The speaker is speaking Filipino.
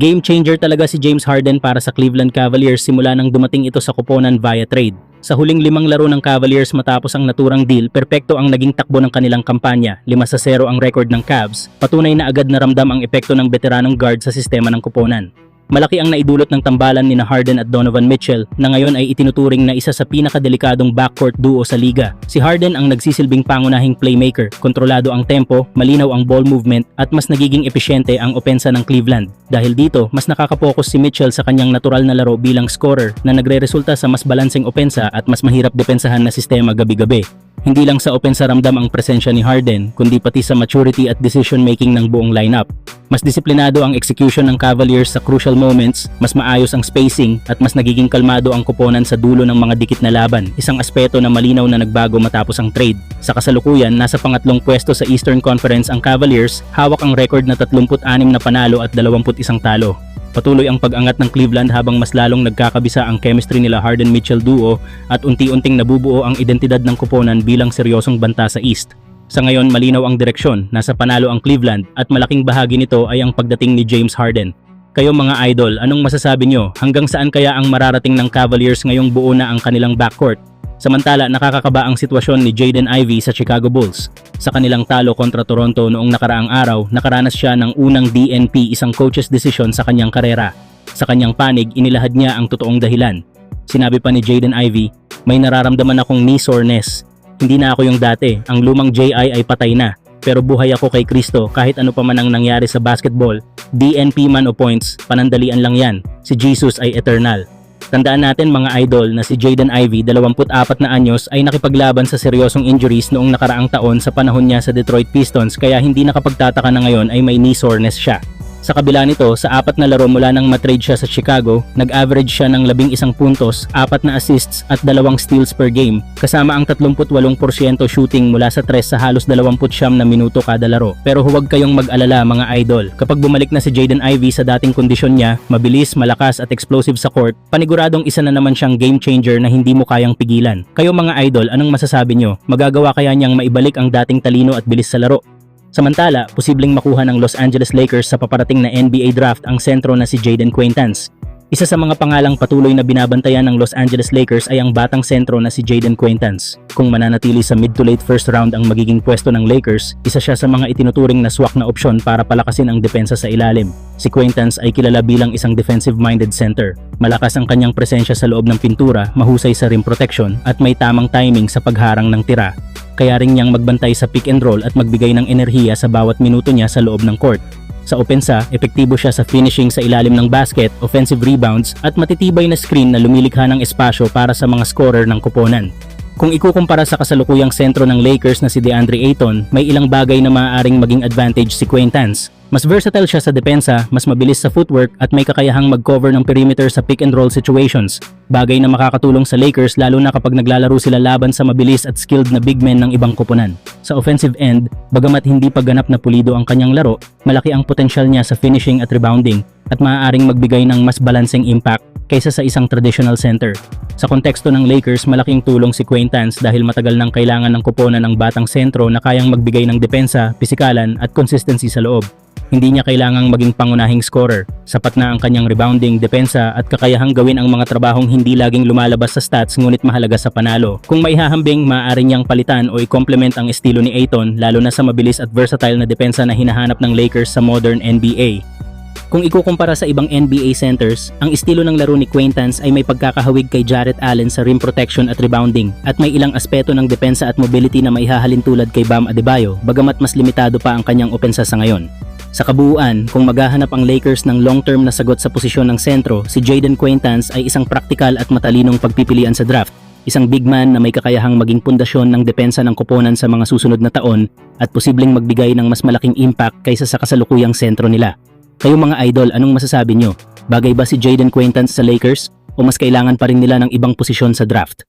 Game changer talaga si James Harden para sa Cleveland Cavaliers simula nang dumating ito sa koponan via trade. Sa huling 5 laro ng Cavaliers matapos ang naturang deal, perpekto ang naging takbo ng kanilang kampanya. 5-0 ang record ng Cavs, patunay na agad naramdam ang epekto ng veteranong guard sa sistema ng koponan. Malaki ang naidulot ng tambalan ni Harden at Donovan Mitchell na ngayon ay itinuturing na isa sa pinakadelikadong backcourt duo sa liga. Si Harden ang nagsisilbing pangunahing playmaker, kontrolado ang tempo, malinaw ang ball movement at mas nagiging epesyente ang opensa ng Cleveland. Dahil dito, mas nakakapokus si Mitchell sa kanyang natural na laro bilang scorer na nagre-resulta sa mas balanseng opensa at mas mahirap depensahan na sistema gabi-gabi. Hindi lang sa opensa ramdam ang presensya ni Harden, kundi pati sa maturity at decision making ng buong lineup. Mas disiplinado ang execution ng Cavaliers sa crucial moments, mas maayos ang spacing at mas nagiging kalmado ang koponan sa dulo ng mga dikit na laban, isang aspeto na malinaw na nagbago matapos ang trade. Sa kasalukuyan, nasa pangatlong pwesto sa Eastern Conference ang Cavaliers, hawak ang record na 36 na panalo at 21 talo. Patuloy ang pag-angat ng Cleveland habang mas lalong nagkakabisa ang chemistry nila Harden-Mitchell duo at unti-unting nabubuo ang identidad ng koponan bilang seryosong banta sa East. Sa ngayon, malinaw ang direksyon, nasa panalo ang Cleveland at malaking bahagi nito ay ang pagdating ni James Harden. Kayo mga idol, anong masasabi nyo? Hanggang saan kaya ang mararating ng Cavaliers ngayong buo na ang kanilang backcourt? Samantala, nakakakaba ang sitwasyon ni Jaden Ivey sa Chicago Bulls. Sa kanilang talo kontra Toronto noong nakaraang araw, nakaranas siya ng unang DNP, isang coach's decision sa kanyang karera. Sa kanyang panig, inilahad niya ang totoong dahilan. Sinabi pa ni Jaden Ivey, "May nararamdaman akong knee soreness. Hindi na ako yung dati, ang lumang JI ay patay na. Pero buhay ako kay Kristo kahit ano pa man ang nangyari sa basketball. DNP man o points, panandalian lang yan. Si Jesus ay eternal." Tandaan natin mga idol na si Jaden Ivey, 24 na anyos, ay nakipaglaban sa seryosong injuries noong nakaraang taon sa panahon niya sa Detroit Pistons kaya hindi nakapagtataka na ngayon ay may knee soreness siya. Sa kabila nito, sa 4 na laro mula nang matrade siya sa Chicago, nag-average siya ng 11 puntos, 4 na assists at 2 steals per game, kasama ang 38% shooting mula sa 3 sa halos 29 na minuto kada laro. Pero huwag kayong mag-alala mga idol, kapag bumalik na si Jaden Ivey sa dating kondisyon niya, mabilis, malakas at explosive sa court, paniguradong isa na naman siyang game changer na hindi mo kayang pigilan. Kayo mga idol, anong masasabi nyo? Magagawa kaya niyang maibalik ang dating talino at bilis sa laro? Samantala, posibleng makuha ng Los Angeles Lakers sa paparating na NBA draft ang sentro na si Jayden Quaintance. Isa sa mga pangalang patuloy na binabantayan ng Los Angeles Lakers ay ang batang sentro na si Jayden Quaintance. Kung mananatili sa mid to late first round ang magiging pwesto ng Lakers, isa siya sa mga itinuturing na swak na opsyon para palakasin ang depensa sa ilalim. Si Quaintance ay kilala bilang isang defensive-minded center. Malakas ang kanyang presensya sa loob ng pintura, mahusay sa rim protection at may tamang timing sa pagharang ng tira. Kaya rin niyang magbantay sa pick and roll at magbigay ng enerhiya sa bawat minuto niya sa loob ng court. Sa opensa, epektibo siya sa finishing sa ilalim ng basket, offensive rebounds at matitibay na screen na lumilikha ng espasyo para sa mga scorer ng koponan. Kung ikukumpara sa kasalukuyang sentro ng Lakers na si DeAndre Ayton, may ilang bagay na maaaring maging advantage si Quaintance. Mas versatile siya sa depensa, mas mabilis sa footwork at may kakayahang mag-cover ng perimeter sa pick and roll situations. Bagay na makakatulong sa Lakers lalo na kapag naglalaro sila laban sa mabilis at skilled na big men ng ibang koponan. Sa offensive end, bagamat hindi pa ganap na pulido ang kanyang laro, malaki ang potensyal niya sa finishing at rebounding at maaaring magbigay ng mas balanseng impact kaysa sa isang traditional center. Sa konteksto ng Lakers, malaking tulong si Quaintance dahil matagal nang kailangan ng koponan ng batang sentro na kayang magbigay ng depensa, pisikalan at consistency sa loob. Hindi niya kailangang maging pangunahing scorer. Sapat na ang kanyang rebounding, depensa at kakayahang gawin ang mga trabahong hindi laging lumalabas sa stats ngunit mahalaga sa panalo. Kung maihahambing, maaari niyang palitan o i-complement ang estilo ni Ayton lalo na sa mabilis at versatile na depensa na hinahanap ng Lakers sa modern NBA. Kung ikukumpara sa ibang NBA centers, ang estilo ng laro ni Quaintance ay may pagkakahawig kay Jarrett Allen sa rim protection at rebounding at may ilang aspeto ng depensa at mobility na maihahalin tulad kay Bam Adebayo bagamat mas limitado pa ang kanyang opensa sa ngayon. Sa kabuuan, kung maghahanap ang Lakers ng long-term na sagot sa posisyon ng sentro, si Jayden Quaintance ay isang praktikal at matalinong pagpipilian sa draft. Isang big man na may kakayahang maging pundasyon ng depensa ng koponan sa mga susunod na taon at posibleng magbigay ng mas malaking impact kaysa sa kasalukuyang sentro nila. Kayo mga idol, anong masasabi nyo? Bagay ba si Jayden Quaintance sa Lakers o mas kailangan pa rin nila ng ibang posisyon sa draft?